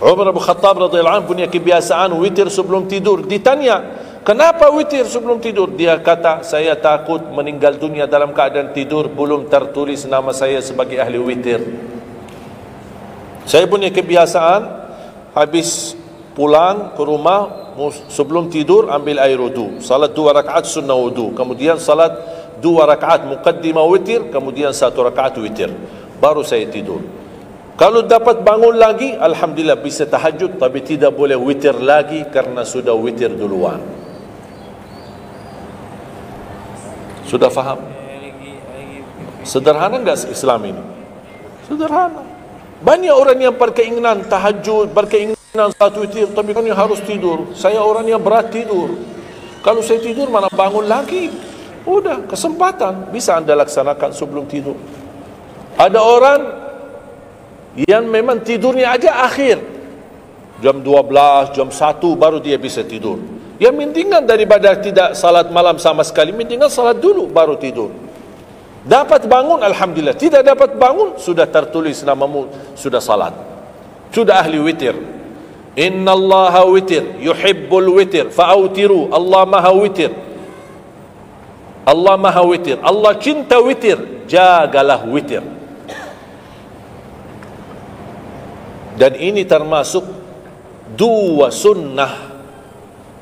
Umar bin Khattab radhiyallahu anhu punya kebiasaan witir sebelum tidur. Ditanya, kenapa witir sebelum tidur? Dia kata, saya takut meninggal dunia dalam keadaan tidur, belum tertulis nama saya sebagai ahli witir. Saya punya kebiasaan, habis pulang ke rumah, sebelum tidur ambil air wudu, salat 2 rakaat sunnah wudu, kemudian salat 2 rakaat muqaddimah witir, kemudian 1 rakaat witir, baru saya tidur. Kalau dapat bangun lagi, alhamdulillah bisa tahajud, tapi tidak boleh witir lagi karena sudah witir duluan. Sudah faham? Sederhana enggak Islam ini? Sederhana. Banyak orang yang berkeinginan tahajud, berkeinginan satu witir, tapi kan harus tidur. Saya orang yang berat tidur. Kalau saya tidur mana bangun lagi? Udah, kesempatan bisa Anda laksanakan sebelum tidur. Ada orang yang memang tidurnya aja akhir, jam 12, jam 1 baru dia bisa tidur. Ya mendingan daripada tidak salat malam sama sekali, mendingan salat dulu baru tidur. Dapat bangun, alhamdulillah. Tidak dapat bangun, sudah tertulis namamu, sudah salat, sudah ahli witir. Inna Allaha witir, yuhibbul witir, fa'autiru. Allah maha witir, Allah maha witir, Allah cinta witir, jagalah witir. Dan ini termasuk 2 sunnah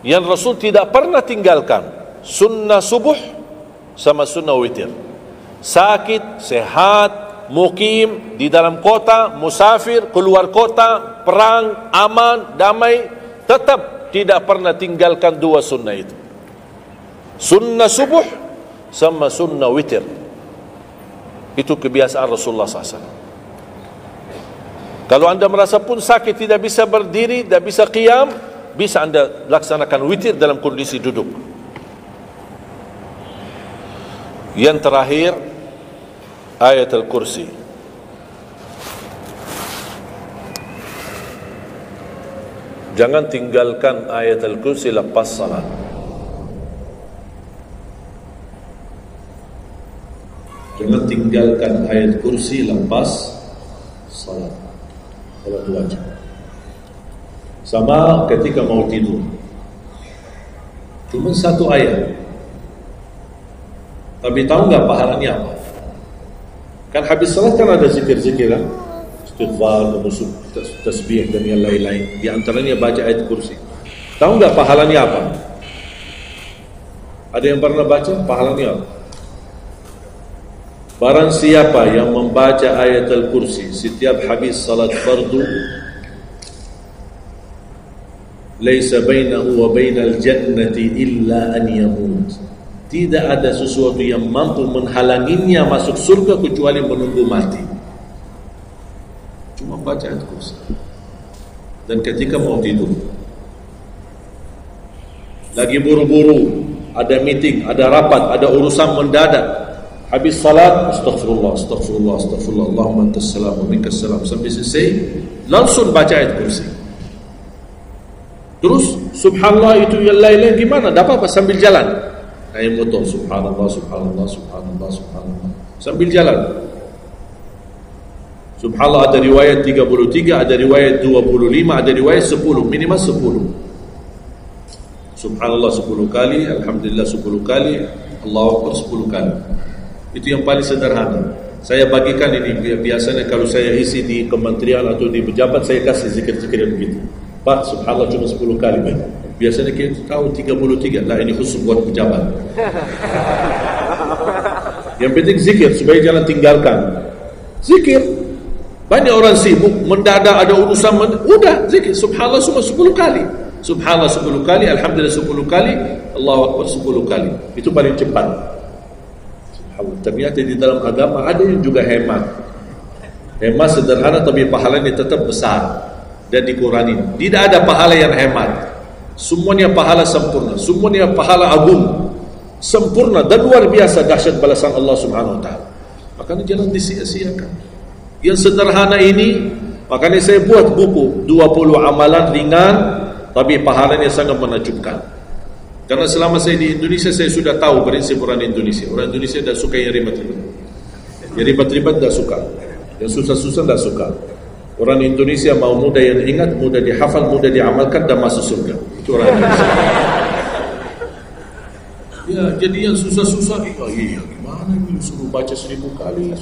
yang Rasul tidak pernah tinggalkan, sunnah subuh sama sunnah witir. Sakit, sehat, mukim, di dalam kota, musafir, keluar kota, perang, aman, damai, tetap tidak pernah tinggalkan 2 sunnah itu, sunnah subuh sama sunnah witir. Itu kebiasaan Rasulullah SAW. Kalau anda merasa pun sakit, tidak bisa berdiri, tidak bisa qiyam, bisa anda laksanakan witir dalam kondisi duduk. Yang terakhir, ayat Al-Kursi. Jangan tinggalkan ayat Al-Kursi lepas salat. jangan tinggalkan ayat kursi lepas salat wajib. Sama ketika mau tidur, cuma satu ayat, tapi tahu nggak pahalanya apa? Kan habis salat kan ada zikir-zikir kan, istighfar, menusuk, tasbih dan yang lain-lain. Di antaranya baca ayat kursi. Tahu nggak pahalanya apa? Ada yang pernah baca pahalanya apa? Barang siapa yang membaca ayat al-kursi setiap habis salat fardu, laisa bainahu wa bainal jannati illa an yamut. Tidak ada sesuatu yang mampu menghalanginya masuk surga kecuali menunggu mati. Cuma baca ayat kursi. Dan ketika mau tidur, lagi buru-buru, ada meeting, ada rapat, ada urusan mendadak, habis salat, astaghfirullah, astaghfirullah, astaghfirullah, Allahumma antas salam wa minkas salam, sampai selesai langsung baca ayat kursi. Terus subhanallah itu yang lain-lain gimana? Dapat apa? Sambil jalan naik motor, subhanallah, subhanallah, subhanallah, subhanallah, sambil jalan. Subhanallah ada riwayat 33, ada riwayat 25, ada riwayat 10, minimal 10. Subhanallah 10 kali, alhamdulillah 10 kali, Allahu Akbar 10 kali. Itu yang paling sederhana. Saya bagikan ini biasanya kalau saya isi di kementerian atau di pejabat, saya kasih zikir-zikir begitu. Pak, subhanallah cuma 10 kali. Biasanya kita tahu 33. Lah ini khusus buat pejabat. Yang penting zikir supaya jangan tinggalkan. Zikir. Banyak orang sibuk, mendadak ada urusan, udah zikir. Subhanallah cuma 10 kali. Subhanallah 10 kali, alhamdulillah 10 kali, Allahu Akbar 10 kali. Itu paling cepat. Subhanallah. Ternyata di dalam agama ada yang juga hemat. Hemat sederhana tapi pahalanya tetap besar dan dikurangi. Tidak ada pahala yang hemat. Semuanya pahala sempurna, semuanya pahala agung, sempurna dan luar biasa dahsyat balasan Allah Subhanahu wa taala. Makanya jangan disia-siakan. Yang sederhana ini, makanya saya buat buku 20 amalan ringan tapi pahalanya sangat menakjubkan. Karena selama saya di Indonesia, saya sudah tahu prinsip orang Indonesia. Orang Indonesia tidak suka yang ribet-ribet. Yang ribet-ribet tidak suka. Yang susah-susah tidak suka. Orang Indonesia mau mudah yang ingat, mudah dihafal, mudah diamalkan dan masuk surga. Itu orang Indonesia. Ya, jadi yang susah-susah, iya gimana ini suruh baca 1000 kali?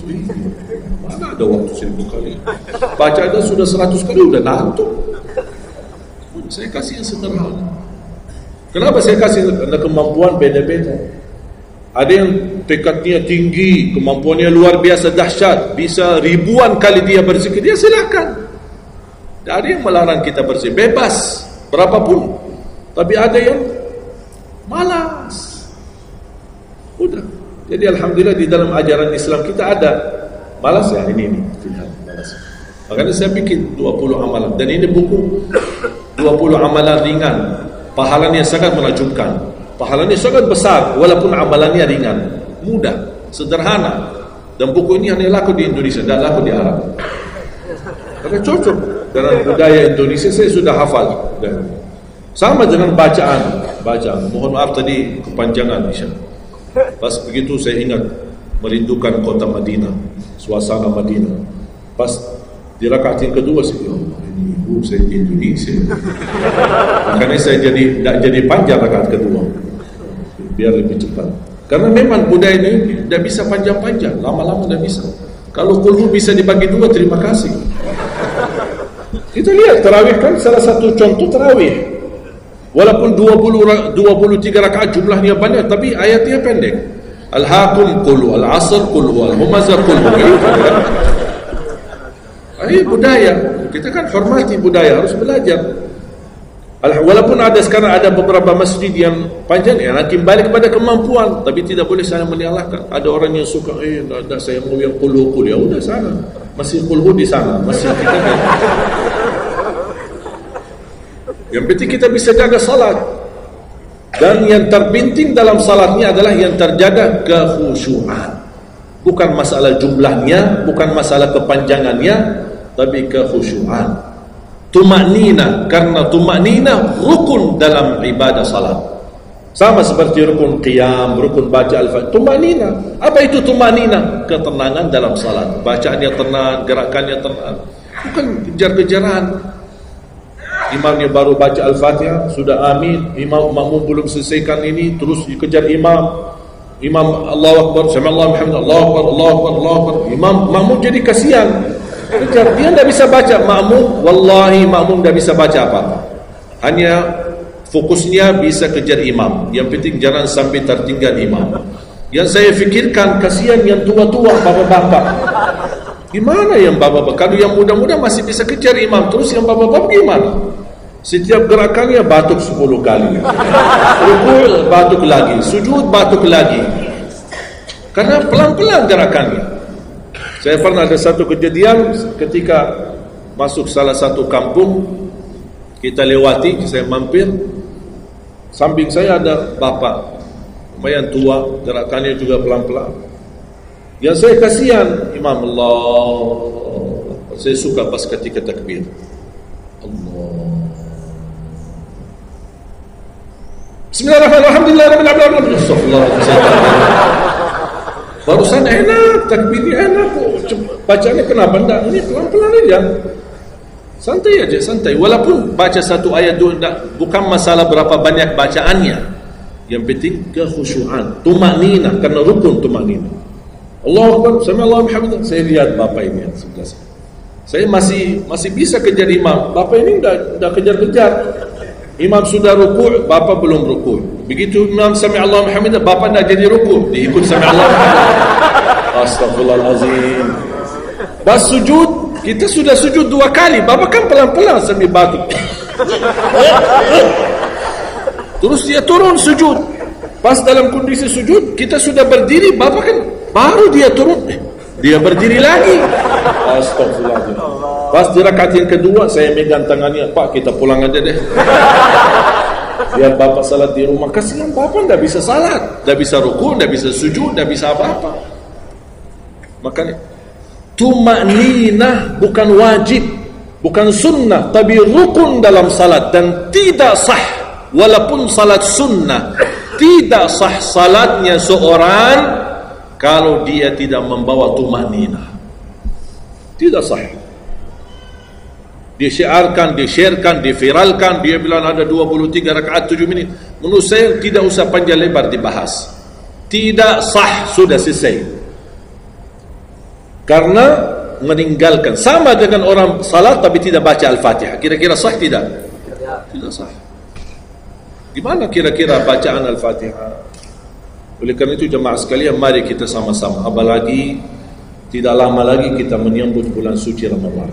Mana ada waktu 1000 kali? Baca ada sudah 100 kali, udah ngantuk. Saya kasih yang sederhana. Kenapa saya kasih? Karena kemampuan beda-beda. Ada yang tekadnya tinggi, kemampuannya luar biasa dahsyat, bisa ribuan kali dia berzikir, dia silakan. Tidak ada yang melarang kita berzikir, bebas berapapun. Tapi ada yang malas. Udah. Jadi alhamdulillah di dalam ajaran Islam kita ada malas ya ini malas. Makanya saya bikin 20 amalan dan ini buku 20 amalan ringan, pahalanya sangat menakjubkan. Pahalanya sangat besar walaupun amalannya ringan, mudah, sederhana. Dan buku ini hanya laku di Indonesia, tidak laku di Arab. Karena cocok dengan budaya Indonesia, saya sudah hafal. Sama dengan bacaan. Mohon maaf tadi kepanjangan Isya. Pas begitu saya ingat merindukan kota Madinah, suasana Madinah. Pas di rakaat yang kedua saya saya di Indonesia. Makanya saya tidak jadi panjang rakaat kedua, biar lebih cepat. Karena memang budaya ini tidak bisa panjang-panjang, lama-lama tidak bisa. Kalau kulhu bisa dibagi dua, terima kasih. Kita lihat tarawih kan salah satu contoh tarawih. Walaupun 23 rakaat jumlahnya banyak, tapi ayatnya pendek. Al-Haqqul qul al-'asr qul al-humazah qul. Ini budaya. Kita kan hormati budaya, harus belajar. Walaupun ada sekarang ada beberapa masjid yang panjang, ya nanti balik kepada kemampuan, tapi tidak boleh saya menyalahkan. Ada orang yang suka, ada saya mau yang qul, ya udah sana. Masih qul di sana, masih kita kan. Yang penting kita bisa jaga salat. Dan yang terpenting dalam salatnya adalah yang terjaga kekhusyuan. Bukan masalah jumlahnya, bukan masalah kepanjangannya, tapi kekhusyuan. Tumaknina, karena tumaknina rukun dalam ibadah salat. Sama seperti rukun qiyam, rukun baca al-fatihah. Tumanina. Apa itu tumanina? Ketenangan dalam salat. Bacaannya tenang, gerakannya tenang. Bukan kejar-kejaran. Imamnya baru baca al-fatihah, sudah amin. Imam makmum belum selesaikan ini, terus dikejar imam. Imam Allahu Akbar, sami'allahu hamdah, Allahu Akbar, Allahu Akbar, Allahu Akbar. Imam makmum jadi kasihan. Kejar, dia tidak bisa baca. Makmum, wallahi makmum tidak bisa baca apa-apa. Hanya fokusnya bisa kejar imam. Yang penting jangan sampai tertinggal imam. Yang saya fikirkan, kasihan yang tua-tua, bapak-bapak. Gimana yang bapak-bapak? Kalau yang muda-muda masih bisa kejar imam, terus yang bapak-bapak gimana? Setiap gerakannya batuk 10 kali. Rukuk batuk lagi, sujud batuk lagi. Karena pelan-pelan gerakannya. Saya pernah ada satu kejadian ketika masuk salah satu kampung, kita lewati, saya mampir. Samping saya ada bapak lumayan tua, gerakannya juga pelan-pelan. Yang saya kasihan, Imam Allah, saya suka pas ketika takbir Allah, Bismillahirrahmanirrahim, Alhamdulillahirrahmanirrahim. Astagfirullahaladzim. Barusan enak, takbirnya enak kok. Bacanya kenapa enggak? Ini pelan-pelan aja. Santai aja, santai. Walaupun baca satu ayat dua, bukan masalah berapa banyak bacaannya. Yang penting kekhusyuan, tumanina, karena rukun tumanina. Allahu Akbar, sami'allahu hamdah. Saya lihat bapak ini yang sebelah saya. Saya masih bisa kejar imam. Bapak ini enggak kejar-kejar. Imam sudah rukuk, bapak belum rukuk. Begitu imam sami'allahu hamdah, bapak enggak jadi rukuk, diikut sami'allahu hamdah. Astagfirullahalazim. Pas sujud, kita sudah sujud 2 kali, bapak kan pelan-pelan sambil batuk. Terus dia turun sujud. Pas dalam kondisi sujud, kita sudah berdiri, bapak kan baru dia turun, dia berdiri lagi. Astagfirullahaladzim. Pas di rakaat yang kedua, saya megang tangannya, Pak, kita pulang aja deh. Biar bapak salat di rumah. Kasihan bapak tidak bisa salat, tidak bisa ruku, tidak bisa sujud, tidak bisa apa-apa. Makanya tumanina bukan wajib, bukan sunnah, tapi rukun dalam salat, dan tidak sah walaupun salat sunnah. Tidak sah salatnya seorang kalau dia tidak membawa tumanina. Tidak sah. Disiarkan, di-sharekan, diviralkan, dia bilang ada 23 rakaat 7 menit. Menurut saya tidak usah panjang lebar dibahas. Tidak sah, sudah selesai. Karena meninggalkan, sama dengan orang salat tapi tidak baca Al-Fatihah. Kira-kira sah tidak? Tidak sah. Gimana kira-kira bacaan Al-Fatihah? Oleh karena itu jemaah sekalian, mari kita sama-sama. Apalagi tidak lama lagi kita menyambut bulan suci Ramadan.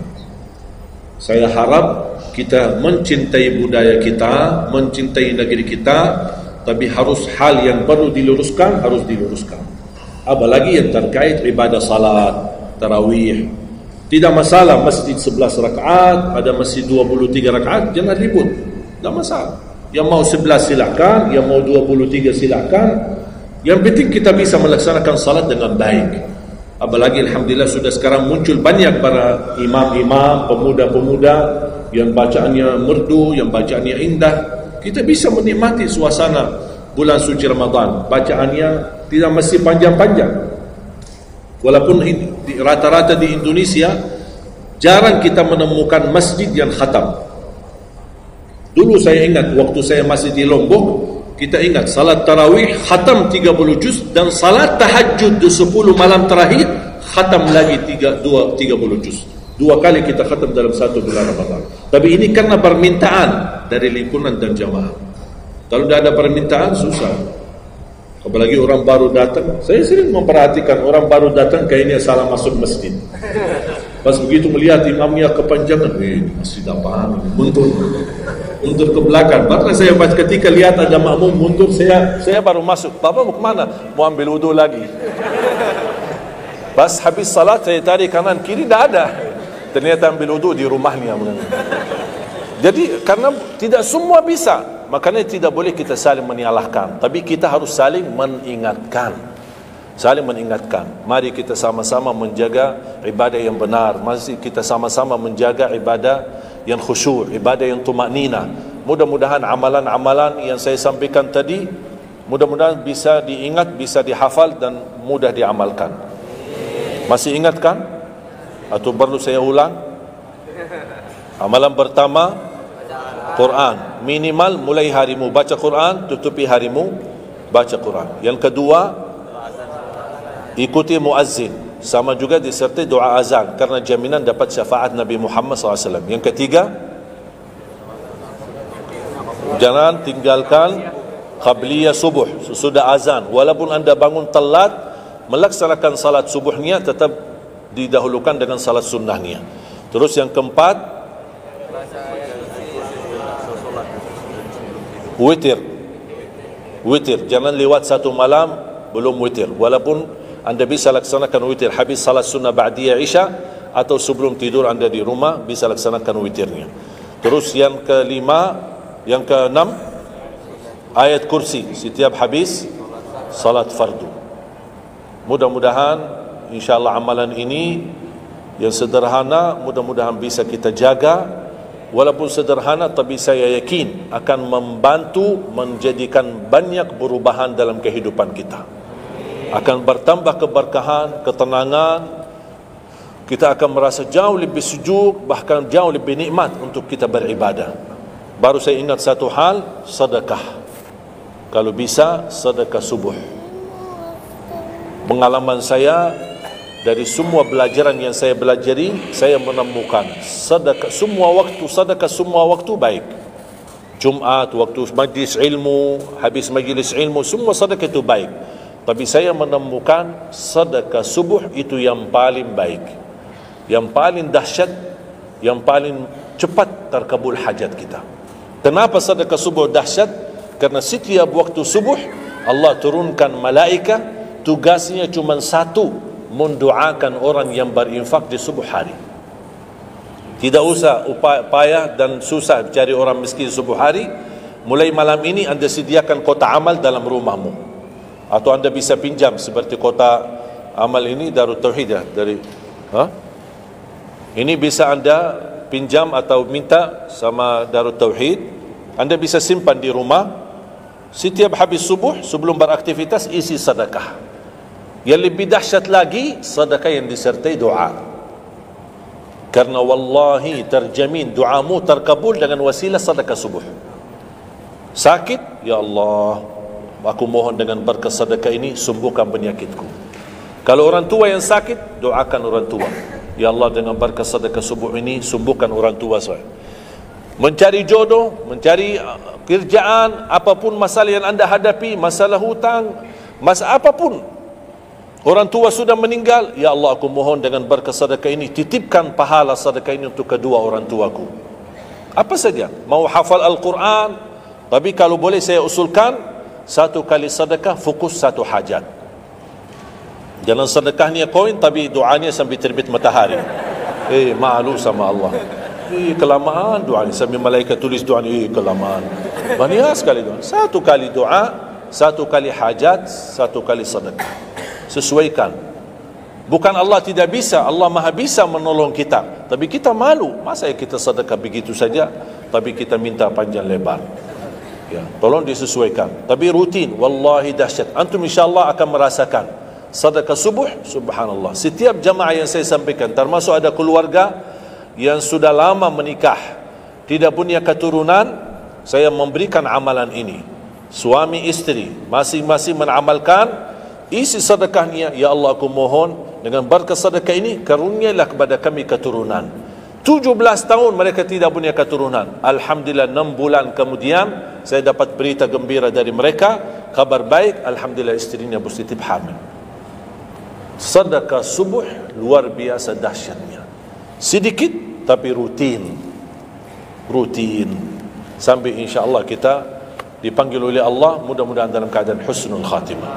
Saya harap kita mencintai budaya kita, mencintai negeri kita, tapi harus hal yang perlu diluruskan, harus diluruskan. Apalagi yang terkait ibadah salat, tarawih. Tidak masalah masjid 11 rakaat, ada masjid 23 rakaat, jangan ribut. Tidak masalah. Yang mau 11 silakan, yang mau 23 silakan. Yang penting kita bisa melaksanakan salat dengan baik. Apalagi alhamdulillah sudah sekarang muncul banyak para imam-imam, pemuda-pemuda yang bacaannya merdu, yang bacaannya indah. Kita bisa menikmati suasana bulan suci Ramadan. Bacaannya tidak mesti panjang-panjang. Walaupun rata-rata di Indonesia jarang kita menemukan masjid yang khatam. Dulu saya ingat waktu saya masih di Lombok, kita ingat salat tarawih khatam 30 juz, dan salat tahajud di 10 malam terakhir khatam lagi 30 juz. 2 kali kita khatam dalam satu bulan Ramadan. Tapi ini karena permintaan dari lingkungan dan jamaah. Kalau tidak ada permintaan susah. Apalagi orang baru datang. Saya sering memperhatikan orang baru datang kayaknya salah masuk masjid. Pas begitu melihat imamnya kepanjangan, masjid apaan? Mundur ke belakang. Bahkan saya pas ketika lihat ada makmum mundur, saya baru masuk. Bapak mau kemana? Mau ambil wudu lagi. Pas habis salat saya tarik kanan kiri, tidak ada. Ternyata ambil wudu di rumahnya. Jadi karena tidak semua bisa, makanya tidak boleh kita saling menyalahkan, tapi kita harus saling mengingatkan. Saling mengingatkan. Mari kita sama-sama menjaga ibadah yang benar. Mari kita sama-sama menjaga ibadah yang khusyuk, ibadah yang tumanina. Mudah-mudahan amalan-amalan yang saya sampaikan tadi Mudah-mudahan bisa diingat, bisa dihafal dan mudah diamalkan. Masih ingat kan? Atau perlu saya ulang? Amalan pertama, Quran. Minimal mulai harimu baca Quran, tutupi harimu baca Quran. Yang kedua, ikuti muazzin. Sama juga disertai doa azan, karena jaminan dapat syafaat Nabi Muhammad SAW. Yang ketiga, jangan tinggalkan qabliyah subuh sesudah azan. Walaupun anda bangun telat, melaksanakan salat subuhnya tetap didahulukan dengan salat sunnahnya. Terus yang keempat, witir. Witir, jangan lewat satu malam belum witir. Walaupun anda bisa laksanakan witir habis salat sunnah ba'diyah isya, atau sebelum tidur anda di rumah bisa laksanakan witirnya. Terus yang kelima, yang keenam, ayat kursi setiap habis salat fardu. Mudah-mudahan insyaAllah amalan ini yang sederhana mudah-mudahan bisa kita jaga. Walaupun sederhana, tapi saya yakin akan membantu menjadikan banyak perubahan dalam kehidupan kita. Akan bertambah keberkahan, ketenangan. Kita akan merasa jauh lebih sejuk, bahkan jauh lebih nikmat untuk kita beribadah. Baru saya ingat satu hal, sedekah. Kalau bisa, sedekah subuh. Pengalaman saya dari semua pelajaran yang saya belajari, saya menemukan sedekah semua waktu baik. Jumat, waktu majlis ilmu, habis majlis ilmu, semua sedekah itu baik. Tapi saya menemukan sedekah subuh itu yang paling baik, yang paling dahsyat, yang paling cepat terkabul hajat kita. Kenapa sedekah subuh dahsyat? Karena setiap waktu subuh Allah turunkan malaikat, tugasnya cuma satu, mendoakan orang yang berinfak di subuh hari. Tidak usah payah dan susah cari orang miskin di subuh hari. Mulai malam ini anda sediakan kotak amal dalam rumahmu, atau anda bisa pinjam seperti kota amal ini Darut Tauhid ya, dari ini bisa anda pinjam atau minta sama Darut Tauhid. Anda bisa simpan di rumah. Setiap habis subuh sebelum beraktivitas isi sedekah. Yang lebih dahsyat lagi, sedekah yang disertai doa. Karena wallahi terjamin doamu terkabul dengan wasilah sedekah subuh. Sakit, ya Allah, aku mohon dengan berkat sedekah ini sembuhkan penyakitku. Kalau orang tua yang sakit, doakan orang tua. Ya Allah, dengan berkat sedekah subuh ini sembuhkan orang tua saya. Mencari jodoh, mencari kerjaan, apapun masalah yang anda hadapi, masalah hutang, masalah apapun. Orang tua sudah meninggal, ya Allah, aku mohon dengan berkat sedekah ini titipkan pahala sedekah ini untuk kedua orang tuaku. Apa saja, mau hafal Al-Quran, tapi kalau boleh saya usulkan, satu kali sedekah fokus satu hajat. Jangan sedekahnya koin tapi doanya sampai terbit matahari. Malu sama Allah. Kelamaan doa ni, sambil malaikat tulis doa ni, kelamaan. Banyak sekali doa. Satu kali doa, satu kali hajat, satu kali sedekah. Sesuaikan. Bukan Allah tidak bisa, Allah maha bisa menolong kita, tapi kita malu. Masa kita sedekah begitu saja, tapi kita minta panjang lebar. Ya, tolong disesuaikan. Tapi rutin, wallahi dahsyat. Antum insyaAllah akan merasakan sedekah subuh, subhanallah. Setiap jamaah yang saya sampaikan, termasuk ada keluarga yang sudah lama menikah, tidak punya keturunan, saya memberikan amalan ini. Suami istri masing-masing mengamalkan, isi sedekahnya, ya Allah, aku mohon dengan berkat sedekah ini karunialah kepada kami keturunan. 17 tahun mereka tidak punya keturunan. Alhamdulillah 6 bulan kemudian saya dapat berita gembira dari mereka, kabar baik, alhamdulillah istrinya positif hamil. Sedekah subuh luar biasa dahsyatnya. Sedikit tapi rutin sampai insya Allah kita dipanggil oleh Allah, mudah-mudahan dalam keadaan husnul khatimah.